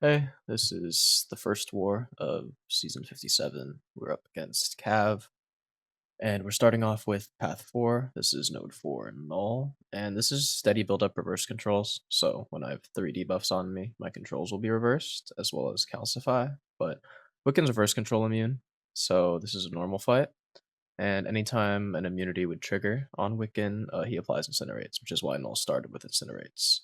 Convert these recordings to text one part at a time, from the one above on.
Hey, this is the first war of season 57. We're up against C.Av, and we're starting off with path 4. This is node 4 null, and this is steady build up reverse controls. So when I have 3 debuffs on me, my controls will be reversed, as well as calcify. But Wiccan's reverse control immune, so this is a normal fight. And anytime an immunity would trigger on Wiccan, he applies incinerates, which is why null started with incinerates.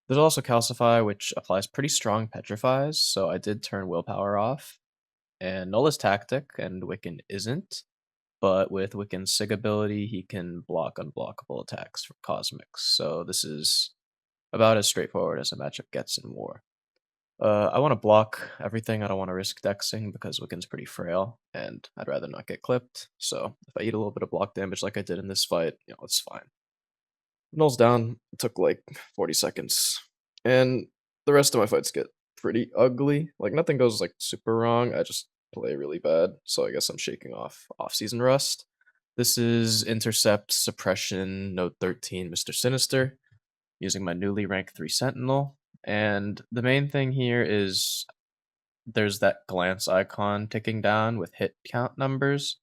There's also Calcify, which applies pretty strong petrifies, so I did turn willpower off. And Null is tactic, and Wiccan isn't. But with Wiccan's Sig ability, he can block unblockable attacks from Cosmics. So this is about as straightforward as a matchup gets in war. I want to block everything. I don't want to risk dexing because Wiccan's pretty frail, and I'd rather not get clipped. So if I eat a little bit of block damage like I did in this fight, it's fine. Null's down. It took like 40 seconds. And the rest of my fights get pretty ugly. Like nothing goes like super wrong. I just play really bad. So I guess I'm shaking off off-season rust. This is Intercept, Suppression, Note 13, Mr. Sinister, using my newly ranked 3 Sentinel. And the main thing here is there's that glance icon ticking down with hit count numbers.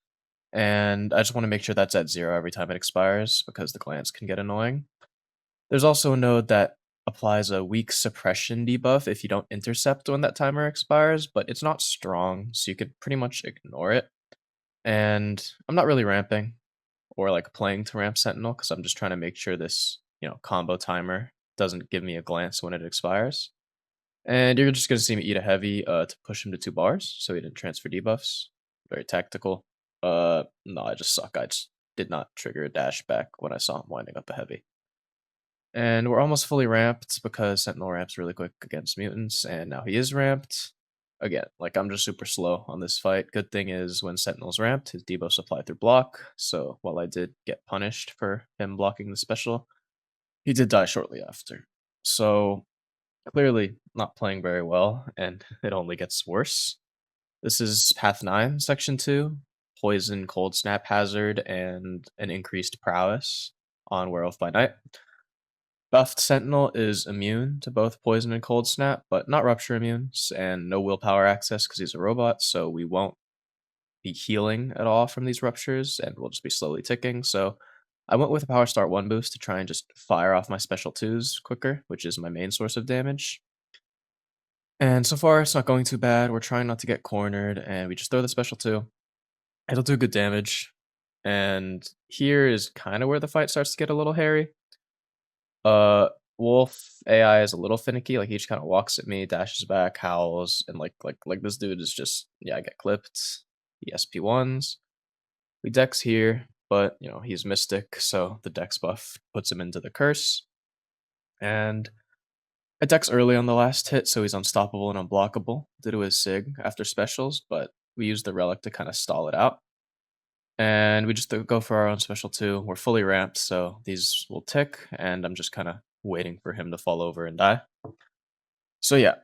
And I just want to make sure that's at 0 every time it expires because the glance can get annoying. There's also a node that applies a weak suppression debuff if you don't intercept when that timer expires, but it's not strong, so you could pretty much ignore it. And I'm not really ramping or like playing to ramp Sentinel because I'm just trying to make sure this, combo timer doesn't give me a glance when it expires. And you're just gonna see me eat a heavy to push him to 2 bars, so he didn't transfer debuffs. Very tactical. No, I just suck. I just did not trigger a dash back when I saw him winding up a heavy. And we're almost fully ramped because Sentinel ramps really quick against mutants, and now he is ramped. Again, like I'm just super slow on this fight. Good thing is when Sentinel's ramped, his debuffs apply through block, so while I did get punished for him blocking the special, he did die shortly after. So clearly not playing very well, and it only gets worse. This is Path 9, Section 2, Poison, Cold Snap Hazard, and an increased prowess on Werewolf by Night. Buffed Sentinel is immune to both Poison and Cold Snap, but not Rupture immunes, and no willpower access because he's a robot, so we won't be healing at all from these Ruptures, and we'll just be slowly ticking. So I went with a Power Start 1 boost to try and just fire off my Special 2s quicker, which is my main source of damage. And so far, it's not going too bad. We're trying not to get cornered, and we just throw the Special 2. It'll do good damage. And here is kind of where the fight starts to get a little hairy. Uh, Wolf AI is a little finicky, like, he just kinda walks at me, dashes back, howls, and, like, this dude is just I get clipped. He SP1s. We dex here, but, he's Mystic, so the dex buff puts him into the curse. And I dex early on the last hit, so he's unstoppable and unblockable due to his Sig after specials, but we use the relic to kinda stall it out. And we just go for our own special too. We're fully ramped, so these will tick, and I'm just kind of waiting for him to fall over and die. So yeah,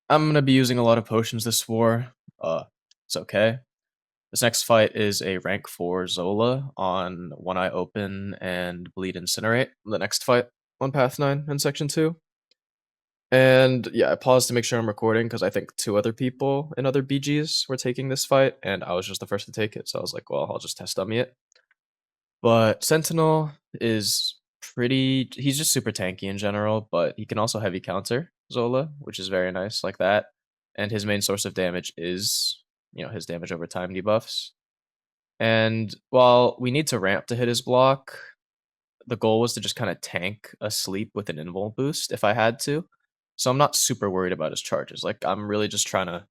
I'm gonna be using a lot of potions this war. It's okay. This next fight is a rank 4 Zola on One Eye Open and Bleed Incinerate. The next fight on Path 9 in Section 2. And yeah, I paused to make sure I'm recording because I think 2 other people in other BGs were taking this fight, and I was just the first to take it. So I was like, well, I'll just test dummy it. But Sentinel is he's just super tanky in general, but he can also heavy counter Zola, which is very nice like that. And his main source of damage is, his damage over time debuffs. And while we need to ramp to hit his block, the goal was to just kind of tank a sleep with an invul boost if I had to. So I'm not super worried about his charges. Like I'm really just trying to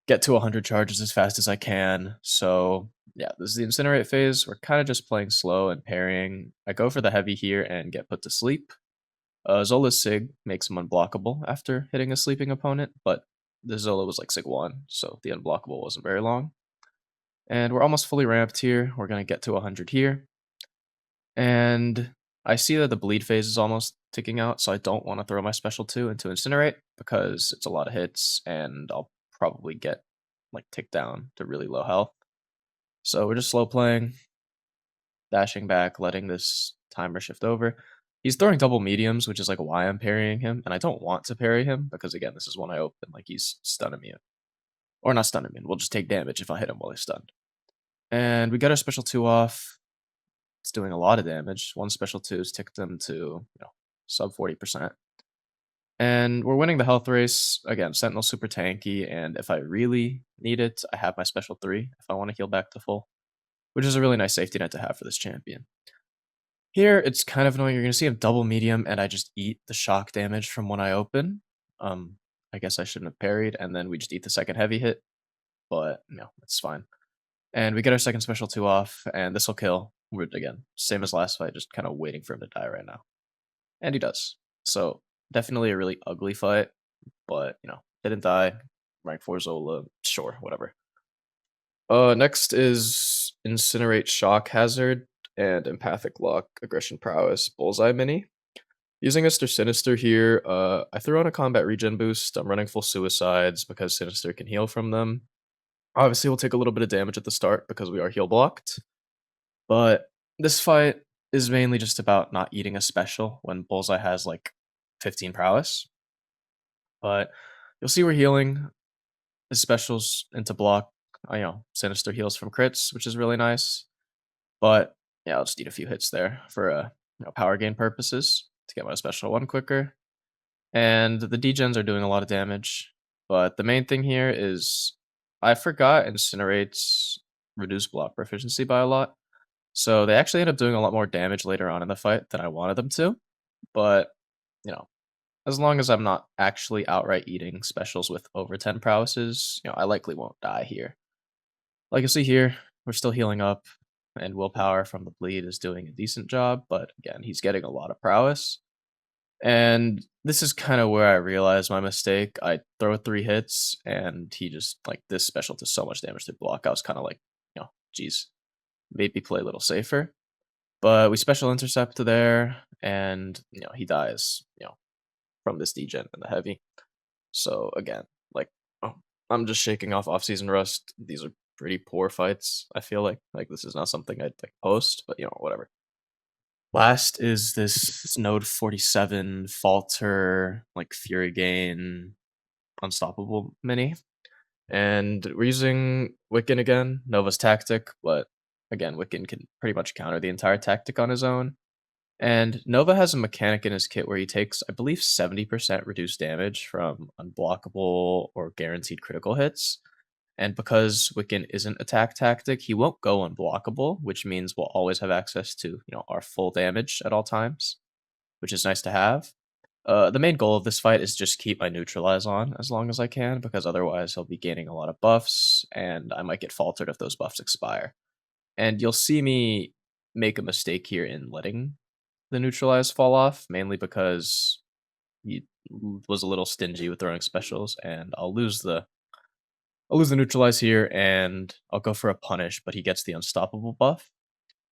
get to 100 charges as fast as I can. So yeah, this is the incinerate phase. We're kind of just playing slow and parrying. I go for the heavy here and get put to sleep. Zola's Sig makes him unblockable after hitting a sleeping opponent, but the Zola was like Sig 1, so the unblockable wasn't very long. And we're almost fully ramped here. We're going to get to 100 here. And I see that the bleed phase is almost ticking out, so I don't want to throw my special 2 into incinerate because it's a lot of hits and I'll probably get like ticked down to really low health. So we're just slow playing, dashing back, letting this timer shift over. He's throwing double mediums, which is, like, why I'm parrying him, and I don't want to parry him because, again, this is one I open, like, he's stunning me, or not stunning me, we'll just take damage if I hit him while he's stunned. And we got our special 2 off. It's doing a lot of damage. One special 2 has ticked him to, sub 40%. And we're winning the health race. Again, Sentinel's super tanky, and if I really need it, I have my special 3 if I wanna heal back to full, which is a really nice safety net to have for this champion. Here, it's kind of annoying. You're gonna see him double medium, and I just eat the shock damage from when I open. Um, I guess I shouldn't have parried, and then we just eat the second heavy hit, but, it's fine. And we get our second special 2 off, and this'll kill. We're, again, same as last fight, just kinda waiting for him to die right now. And he does. So, definitely a really ugly fight, but, didn't die. Rank 4 Zola, sure, whatever. Next is Incinerate Shock Hazard and Empathic Lock Aggression Prowess Bullseye Mini. Using Mr. Sinister here, I threw on a combat regen boost. I'm running full suicides because Sinister can heal from them. Obviously, we'll take a little bit of damage at the start because we are heal blocked. But this fight is mainly just about not eating a special when Bullseye has like 15 prowess. But you'll see we're healing his specials into block. Sinister heals from crits, which is really nice. But yeah, I'll just eat a few hits there for power gain purposes to get my special one quicker. And the degens are doing a lot of damage. But the main thing here is I forgot Incinerates reduce block proficiency by a lot. So they actually end up doing a lot more damage later on in the fight than I wanted them to. But, you know, as long as I'm not actually outright eating specials with over 10 prowesses, I likely won't die here. Like you see here, we're still healing up, and willpower from the bleed is doing a decent job, but again, he's getting a lot of prowess. And this is kind of where I realized my mistake. I throw 3 hits, and he just, like, this special does so much damage to block. I was kind of like, geez, maybe play a little safer. But we special intercept to there, and, he dies, from this degen and the heavy. So again, like, oh, I'm just shaking off off-season rust. These are pretty poor fights, I feel like. Like, this is not something I'd, like, post, but, whatever. Last is this Node 47 Falter, like, Fury Gain, Unstoppable mini. And we're using Wiccan again, Nova's tactic, but again, Wiccan can pretty much counter the entire tactic on his own. And Nova has a mechanic in his kit where he takes, I believe, 70% reduced damage from unblockable or guaranteed critical hits. And because Wiccan isn't attack tactic, he won't go unblockable, which means we'll always have access to, our full damage at all times, which is nice to have. The main goal of this fight is just keep my neutralize on as long as I can, because otherwise he'll be gaining a lot of buffs, and I might get faltered if those buffs expire. And you'll see me make a mistake here in letting the neutralize fall off, mainly because he was a little stingy with throwing specials, and I'll lose the neutralize here, and I'll go for a punish, but he gets the unstoppable buff.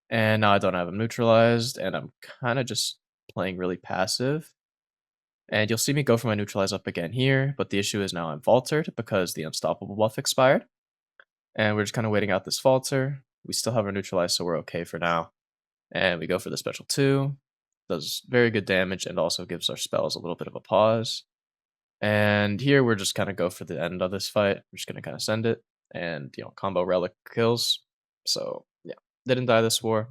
And now I don't have him neutralized, and I'm kind of just playing really passive. And you'll see me go for my neutralize up again here, but the issue is now I'm faltered because the unstoppable buff expired. And we're just kind of waiting out this falter. We still have our neutralize, so we're okay for now. And we go for the special 2. Does very good damage and also gives our spells a little bit of a pause. And here we're just kind of go for the end of this fight. We're just going to kind of send it. And, combo relic kills. So, yeah, didn't die this war.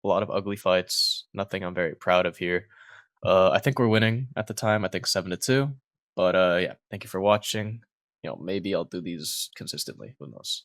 A lot of ugly fights. Nothing I'm very proud of here. I think we're winning at the time. I think 7-2. But, yeah, thank you for watching. Maybe I'll do these consistently. Who knows?